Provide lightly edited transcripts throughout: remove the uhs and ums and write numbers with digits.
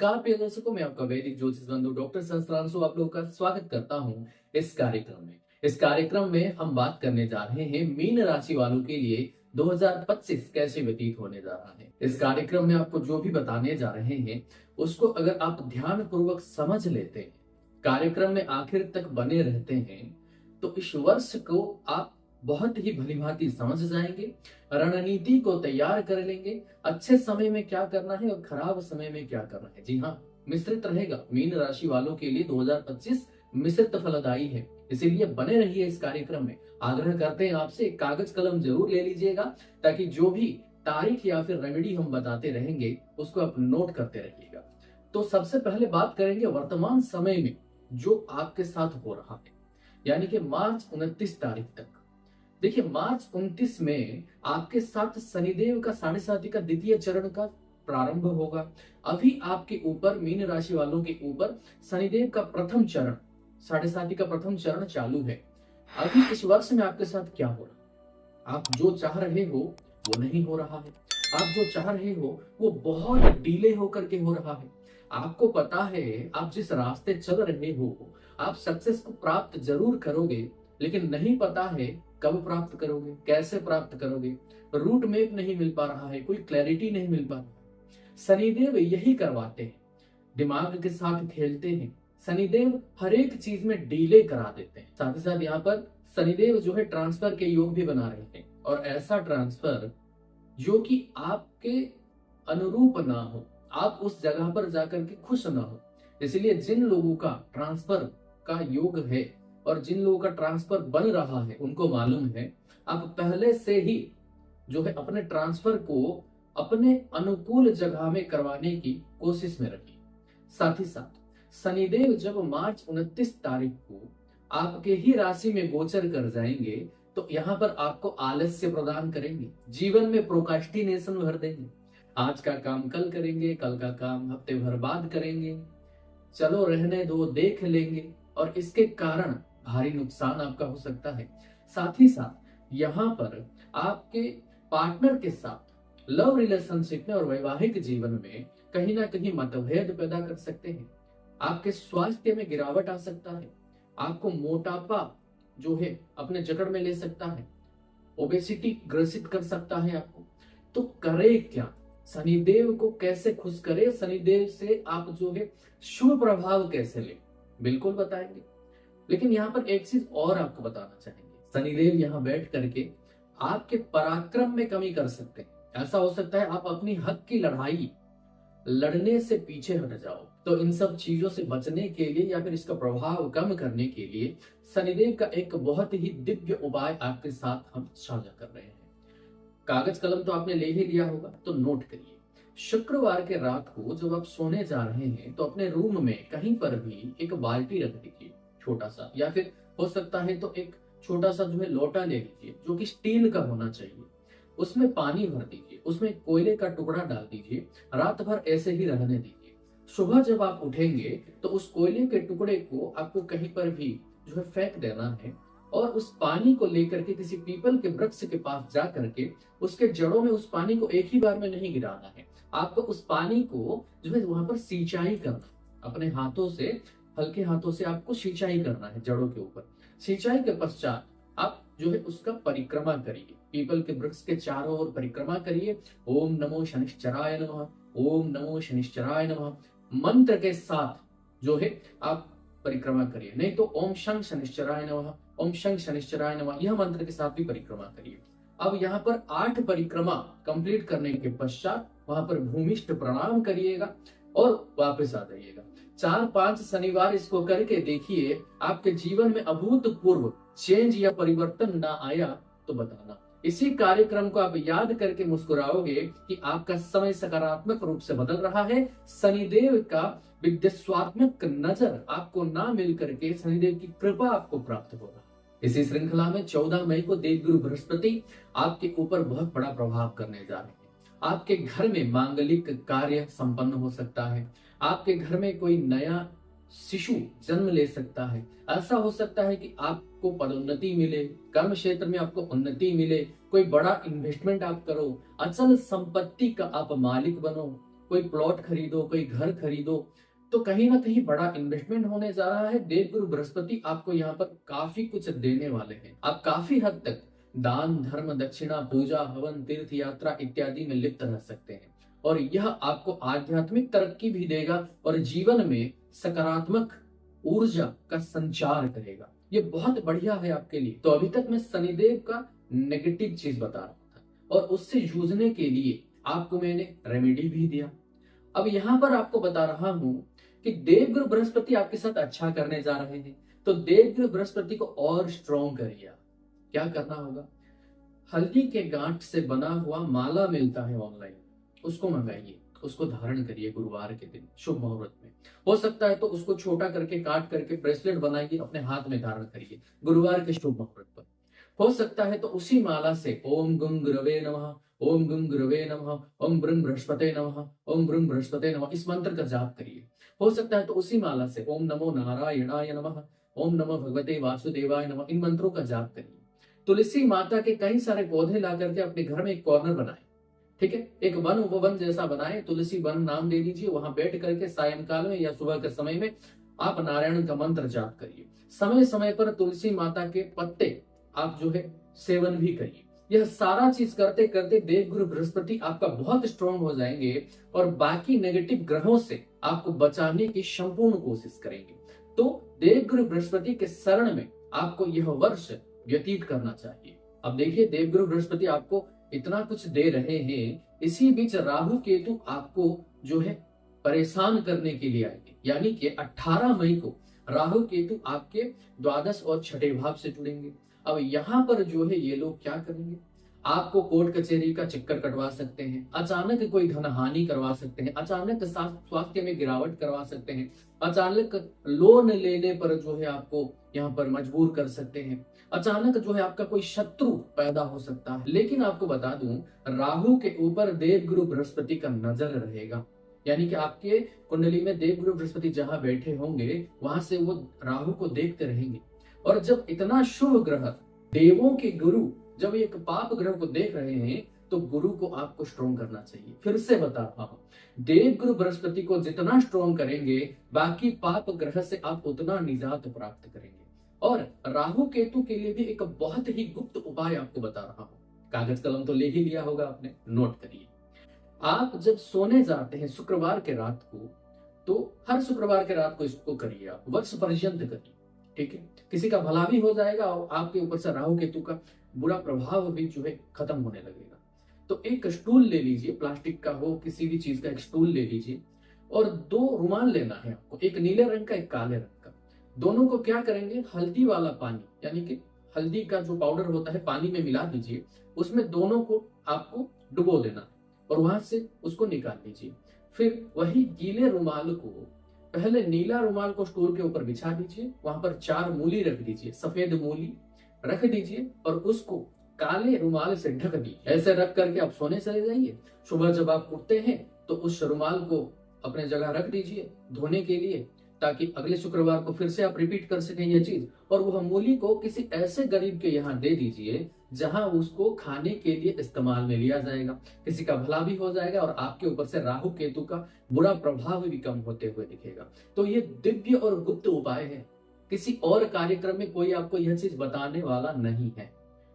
नमस्कार प्रिय दर्शकों, मैं आपका वैदिक ज्योतिष बंधु डॉक्टर सहस्त्रांशु आप लोगों का स्वागत करता हूं इस कार्यक्रम में। इस कार्यक्रम में हम बात करने जा रहे हैं मीन राशि वालों के लिए 2025 कैसे व्यतीत होने जा रहा है। इस कार्यक्रम में आपको जो भी बताने जा रहे हैं उसको अगर आप ध्यान पूर्वक समझ लेते हैं, कार्यक्रम में आखिर तक बने रहते हैं, तो इस वर्ष को आप बहुत ही भलीभांति समझ जाएंगे, रणनीति को तैयार कर लेंगे, अच्छे समय में क्या करना है और खराब समय में क्या करना है। जी हाँ, मिश्रित रहेगा। मीन राशि वालों के लिए 2025 मिश्रित फलदायी है, इसीलिए बने रहिए इस कार्यक्रम में। आग्रह करते हैं आपसे, कागज कलम जरूर ले लीजिएगा, ताकि जो भी तारीख या फिर रेमेडी हम बताते रहेंगे उसको आप नोट करते रहिएगा। तो सबसे पहले बात करेंगे वर्तमान समय में जो आपके साथ हो रहा है, यानी कि मार्च 29 तारीख तक। देखिए, मार्च 29 में आपके साथ शनिदेव का साढ़े साथी का द्वितीय चरण का प्रारंभ होगा। अभी आपके ऊपर, मीन राशि वालों के ऊपर शनिदेव का प्रथम चरण, साढ़े साथी का प्रथम चरण चालू है। अभी इस वर्ष में आपके साथ क्या हो रहा है? आप जो चाह रहे हो वो नहीं हो रहा है। आप जो चाह रहे हो वो बहुत डिले होकर के हो रहा है। आपको पता है आप जिस रास्ते चल रहे हो आप सक्सेस को प्राप्त जरूर करोगे, लेकिन नहीं पता है कब प्राप्त करोगे, कैसे प्राप्त करोगे। रूट मैप नहीं मिल पा रहा है, कोई क्लैरिटी नहीं मिल पा रहा है। शनिदेव यही करवाते हैं, दिमाग के साथ खेलते हैं। शनिदेव हर एक चीज में डिले करा देते हैं। साथ ही साथ यहाँ पर शनिदेव जो है ट्रांसफर के योग भी बना रहे हैं, और ऐसा ट्रांसफर जो कि आपके अनुरूप ना हो, आप उस जगह पर जाकर के खुश ना हो। इसलिए जिन लोगों का ट्रांसफर का योग है और जिन लोगों का ट्रांसफर बन रहा है उनको मालूम है, आप पहले से ही जो है अपने ट्रांसफर को अपने अनुकूल जगह में करवाने की कोशिश में रखिए। साथ ही साथ शनिदेव जब मार्च 29 तारीख को आपके ही राशि में गोचर कर जाएंगे तो यहाँ पर आपको आलस्य प्रदान करेंगे, जीवन में प्रोक्रास्टिनेशन भर देंगे। आज का काम कल करेंगे, कल का काम हफ्ते भर बाद करेंगे, चलो रहने दो, देख लेंगे, और इसके कारण भारी नुकसान आपका हो सकता है। साथ ही साथ यहाँ पर आपके पार्टनर के साथ लव रिलेशनशिप में और वैवाहिक जीवन में कहीं ना कहीं मतभेद पैदा कर सकते हैं। आपके स्वास्थ्य में गिरावट आ सकता है। आपको मोटापा जो है अपने जकड़ में ले सकता है, ओबेसिटी ग्रसित कर सकता है आपको। तो करे क्या, शनिदेव को कैसे खुश करे, शनिदेव से आप जो है शुभ प्रभाव कैसे ले, बिल्कुल बताएंगे। लेकिन यहाँ पर एक चीज और आपको बताना चाहेंगे, शनिदेव यहाँ बैठ करके आपके पराक्रम में कमी कर सकते हैं। ऐसा हो सकता है आप अपनी हक की लड़ाई लड़ने से पीछे हट जाओ। तो इन सब चीजों से बचने के लिए या फिर इसका प्रभाव कम करने के लिए शनिदेव का एक बहुत ही दिव्य उपाय आपके साथ हम साझा कर रहे हैं। कागज कलम तो आपने ले ही लिया होगा, तो नोट करिए। शुक्रवार के रात को जब आप सोने जा रहे हैं तो अपने रूम में कहीं पर भी एक बाल्टी रख दीजिए, छोटा सा, या फिर हो सकता है तो एक छोटा सा जो है लोटा ले लीजिए जो कि स्टील का होना चाहिए। उसमें पानी भर दीजिए, उसमें कोयले का टुकड़ा डाल दीजिए, रात भर ऐसे ही रहने दीजिए। सुबह जब आप उठेंगे तो उस कोयले के टुकड़े को आपको कहीं पर भी जो है फेंक देना है, और उस पानी को लेकर के किसी पीपल के वृक्ष के पास जा करके उसके जड़ों में उस पानी को एक ही बार में नहीं गिराना है। आपको उस पानी को जो है वहां पर सिंचाई करना, अपने हाथों से, हल्के हाथों से आपको सिंचाई करना है जड़ों के ऊपर। सिंचाई के पश्चात आप जो है उसका परिक्रमा करिए, पीपल के वृक्ष के चारों ओर परिक्रमा करिए। ओम नमो शनिश्चराय नमः, ओम नमो शनिश्चराय नमः मंत्र के साथ जो है आप परिक्रमा करिए। नहीं तो ओम शं शनिश्चराय नमः, ओम शं शनिश्चराय नमः, यह मंत्र के साथ भी परिक्रमा करिए। अब यहाँ पर 8 परिक्रमा कंप्लीट करने के पश्चात वहां पर भूमिष्ठ प्रणाम करिएगा और वापस आ जाइएगा। 4-5 शनिवार इसको करके देखिए, आपके जीवन में अभूतपूर्व चेंज या परिवर्तन ना आया तो बताना। इसी कार्यक्रम को आप याद करके मुस्कुराओगे कि आपका समय सकारात्मक रूप से बदल रहा है। शनिदेव का विद्वेषात्मक नजर आपको ना मिल करके शनिदेव की कृपा आपको प्राप्त होगा। इसी श्रृंखला में 14 मई को देवगुरु बृहस्पति आपके ऊपर बहुत बड़ा प्रभाव करने जा रहे हैं। आपके घर में मांगलिक कार्य संपन्न हो सकता है। आपके घर में कोई नया शिशु जन्म ले सकता है। ऐसा हो सकता है कि आपको पदोन्नति मिले, कर्म क्षेत्र में आपको उन्नति मिले, कोई बड़ा इन्वेस्टमेंट आप करो, अचल संपत्ति का आप मालिक बनो, कोई प्लॉट खरीदो, कोई घर खरीदो, तो कहीं ना कहीं बड़ा इन्वेस्टमेंट होने जा रहा है। देवगुरु बृहस्पति आपको यहाँ पर काफी कुछ देने वाले हैं। आप काफी हद तक दान धर्म दक्षिणा पूजा हवन तीर्थ यात्रा इत्यादि में लिप्त रह सकते हैं, और यह आपको आध्यात्मिक तरक्की भी देगा और जीवन में सकारात्मक ऊर्जा का संचार करेगा। ये बहुत बढ़िया है आपके लिए। तो अभी तक मैं शनिदेव का नेगेटिव चीज बता रहा था, और उससे जूझने के लिए आपको मैंने रेमेडी भी दिया। अब यहाँ पर आपको बता रहा हूं कि देवगुरु बृहस्पति आपके साथ अच्छा करने जा रहे हैं, तो देवगुरु बृहस्पति को और स्ट्रॉन्ग करिए। क्या करना होगा, हल्दी के गांठ से बना हुआ माला मिलता है ऑनलाइन, उसको मंगाइए, उसको धारण करिए गुरुवार के दिन शुभ मुहूर्त में। हो सकता है तो उसको छोटा करके काट करके ब्रेसलेट बनाइए, अपने हाथ में धारण करिए गुरुवार के शुभ मुहूर्त पर। हो सकता है तो उसी माला से ओम गंग गुरवे नमः, ओम गंग गुरवे नमः, ओम ब्रह्म बृहस्पते नमः, ओम ब्रह्म बृहस्पते नमः, इस मंत्र का जाप करिए। हो सकता है तो उसी माला से ओम नमो नारायणाय नमः, ओम नमो भगवते वासुदेवाय नमः, इन मंत्रों का जाप करिए। तुलसी माता के कई सारे पौधे ला करके अपने घर में एक कॉर्नर बनाए, ठीक है, एक वन उपवन जैसा बनाए, तुलसी वन नाम दे दीजिए। वहां बैठ करके सायंकाल में या सुबह के समय में आप नारायण का मंत्र जाप करिए। समय समय पर तुलसी माता के पत्ते आप जो है सेवन भी करिए। यह सारा चीज करते करते देवगुरु बृहस्पति आपका बहुत स्ट्रॉन्ग हो जाएंगे और बाकी नेगेटिव ग्रहों से आपको बचाने की संपूर्ण कोशिश करेंगे। तो देवगुरु बृहस्पति के शरण में आपको यह वर्ष व्यतीत करना चाहिए। अब देखिए, देवगुरु बृहस्पति आपको इतना कुछ दे रहे हैं, इसी बीच राहु केतु आपको जो है परेशान करने के लिए आएंगे। यानी कि 18 मई को राहु केतु आपके द्वादश और छठे भाव से जुड़ेंगे। अब यहाँ पर जो है ये लोग क्या करेंगे, आपको कोर्ट कचहरी का चक्कर कटवा सकते हैं, अचानक कोई धन हानि करवा सकते हैं, अचानक स्वास्थ्य में गिरावट करवा सकते हैं, अचानक लोन लेने पर जो है आपको यहाँ पर मजबूर कर सकते हैं, अचानक जो है आपका कोई शत्रु पैदा हो सकता है। लेकिन आपको बता दूं, राहु के ऊपर देवगुरु बृहस्पति का नजर रहेगा। यानी कि आपके कुंडली में देवगुरु बृहस्पति जहां बैठे होंगे वहां से वो राहु को देखते रहेंगे। और जब इतना शुभ ग्रह, देवों के गुरु, जब एक पाप ग्रह को देख रहे हैं तो गुरु को आपको स्ट्रॉन्ग करना चाहिए। फिर से बता रहा हूं, देवगुरु बृहस्पति को जितना स्ट्रॉन्ग करेंगे, बाकी पाप ग्रह से आप उतना निजात प्राप्त करेंगे। और राहु केतु के लिए भी एक बहुत ही गुप्त उपाय आपको बता रहा हूं। कागज कलम तो ले ही लिया होगा आपने, नोट करिए। आप जब सोने जाते हैं शुक्रवार के रात को, तो हर शुक्रवार के रात को इसको करिए, आप वर्ष पर्यंत करिए, ठीक है। किसी का भला भी हो जाएगा और आपके ऊपर से राहु केतु का बुरा प्रभाव भी जो है खत्म होने लगेगा। तो एक स्टूल ले लीजिए, प्लास्टिक का हो, किसी भी चीज का एक स्टूल ले लीजिए, और 2 रुमाल लेना है आपको, एक नीले रंग का एक काले रंग का। दोनों को क्या करेंगे, हल्दी वाला पानी, यानी कि हल्दी का जो पाउडर होता है पानी में मिला दीजिए, उसमें दोनों को आपको डुबो देना और वहां से उसको निकाल लीजिए। फिर वही गीले रुमाल को, पहले नीला रुमाल को स्टूल के ऊपर बिछा दीजिए, वहां पर 4 मूली रख दीजिए, सफेद मूली रख दीजिए, और उसको काले रुमाल से ढक दीजिए। ऐसे रख करके आप सोने चले जाइए। सुबह जब आप उठते हैं तो उस रुमाल को अपने जगह रख दीजिए धोने के लिए, ताकि अगले शुक्रवार को फिर से आप रिपीट कर सकें यह चीज। और वह मूली को किसी ऐसे गरीब के यहाँ दे दीजिए जहां उसको खाने के लिए इस्तेमाल में लिया जाएगा। किसी का भला भी हो जाएगा और आपके ऊपर से राहु केतु का बुरा प्रभाव भी कम होते हुए दिखेगा। तो ये दिव्य और गुप्त उपाय है, किसी और कार्यक्रम में कोई आपको यह चीज बताने वाला नहीं है।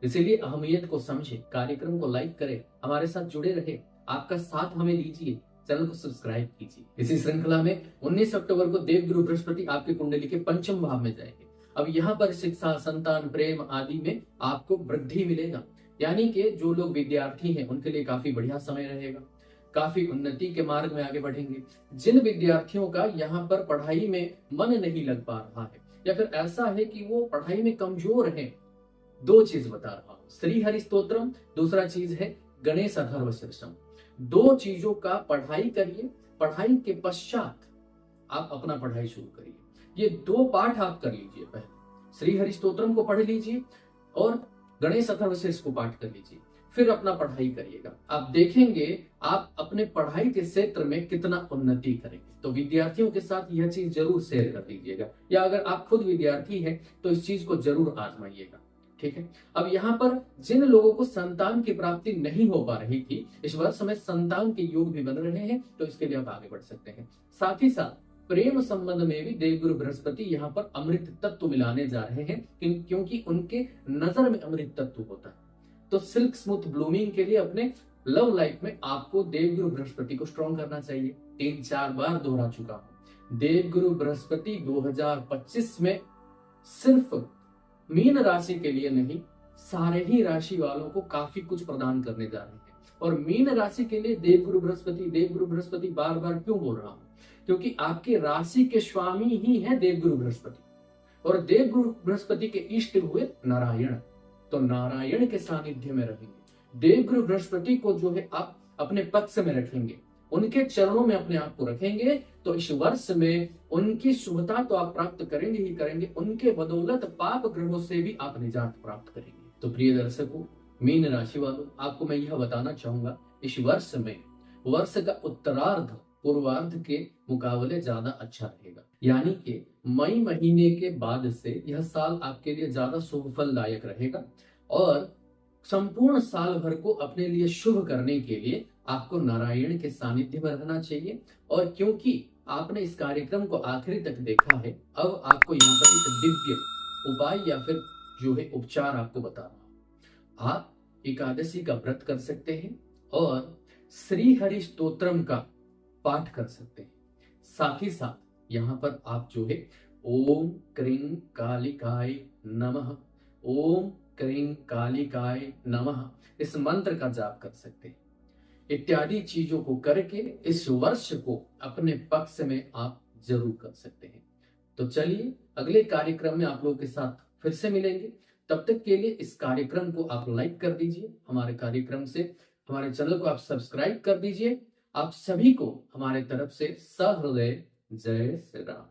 इसीलिए अहमियत को समझे, कार्यक्रम को लाइक करें, हमारे साथ जुड़े रहे, आपका साथ हमें दीजिए, चैनल को सब्सक्राइब कीजिए। इसी श्रृंखला में 19 अक्टूबर को देवगुरु बृहस्पति आपके कुंडली के पंचम भाव में जाएंगे। अब यहाँ पर शिक्षा, संतान, प्रेम आदि में आपको वृद्धि मिलेगा। यानी कि जो लोग विद्यार्थी हैं उनके लिए काफी बढ़िया समय रहेगा, काफी उन्नति के मार्ग में आगे बढ़ेंगे। जिन विद्यार्थियों का यहाँ पर पढ़ाई में मन नहीं लग पा रहा है, या फिर ऐसा है कि वो पढ़ाई में कमजोर हैं, 2 चीज बता रहा हूं, श्री हरि स्तोत्रम, दूसरा चीज है गणेश अथर्व शीर्षम। 2 चीजों का पढ़ाई करिए, पढ़ाई के पश्चात आप अपना पढ़ाई शुरू करिए। ये 2 पाठ आप कर लीजिए, पहले श्री हरि स्तोत्रम को पढ़ लीजिए और गणेश अथर्व शीर्ष को पाठ कर लीजिए, फिर अपना पढ़ाई करिएगा। आप देखेंगे आप अपने पढ़ाई के क्षेत्र में कितना उन्नति करेंगे। तो विद्यार्थियों के साथ यह चीज जरूर शेयर कर दीजिएगा, या अगर आप खुद विद्यार्थी हैं तो इस चीज को जरूर आजमाइएगा, ठीक है। अब यहाँ पर जिन लोगों को संतान की प्राप्ति नहीं हो पा रही थी, इस वर्ष में संतान के योग भी बन रहे हैं, तो इसके लिए आप आगे बढ़ सकते हैं। साथ ही साथ प्रेम संबंध में भी देवगुरु बृहस्पति यहाँ पर अमृत तत्व मिलाने जा रहे हैं, क्योंकि उनके नजर में अमृत तत्व होता है। तो सिल्क स्मूथ ब्लूमिंग के लिए अपने लव लाइफ में आपको देवगुरु बृहस्पति को स्ट्रॉन्ग करना चाहिए। 3-4 बार दोहरा चुका हूं, देवगुरु बृहस्पति 2025 में सिर्फ मीन राशि के लिए नहीं, सारे ही राशि वालों को काफी कुछ प्रदान करने जा रहे हैं। और मीन राशि के लिए देवगुरु बृहस्पति बार बार क्यों बोल रहा हूं, क्योंकि आपकी राशि के स्वामी ही है देवगुरु बृहस्पति, और देवगुरु बृहस्पति के इष्ट हुए नारायण, तो नारायण के सानिध्य में रहेंगे। देवगुरु बृहस्पति को जो है आप अपने पक्ष में रखेंगे, उनके चरणों में अपने आप को रखेंगे, तो इस वर्ष में उनकी शुभता तो आप प्राप्त करेंगे ही करेंगे, उनके बदौलत पाप ग्रहों से भी आप निजात प्राप्त करेंगे। तो प्रिय दर्शकों, मीन राशि वालों, आपको मैं यह बताना चाहूंगा, इस वर्ष में वर्ष का उत्तरार्ध पूर्वार्ध के मुकाबले ज्यादा अच्छा रहेगा। यानी कि मई महीने के बाद से यह साल आपके लिए ज्यादा शुभ फलदायक रहेगा, और संपूर्ण साल भर को अपने लिए शुभ करने के लिए आपको नारायण के सानिध्य में रहना चाहिए। और क्योंकि आपने इस कार्यक्रम को आखिरी तक देखा है, अब आपको यहाँ पर एक दिव्य उपाय या फिर जो है उपचार आपको बता रहा हूं। आप एकादशी का व्रत कर सकते हैं और श्री हरि स्तोत्रम का पाठ कर सकते हैं। साथ ही साथ यहाँ पर आप जो है ओम क्रीं कालिकाय नमः, ओम क्रीं कालिकाय नमः, इस मंत्र का जाप कर सकते हैं। इत्यादि चीजों को करके इस वर्ष को अपने पक्ष में आप जरूर कर सकते हैं। तो चलिए अगले कार्यक्रम में आप लोगों के साथ फिर से मिलेंगे। तब तक के लिए इस कार्यक्रम को आप लाइक कर दीजिए, हमारे कार्यक्रम से हमारे चैनल को आप सब्सक्राइब कर दीजिए। आप सभी को हमारे तरफ से सहृदय जय श्री राम।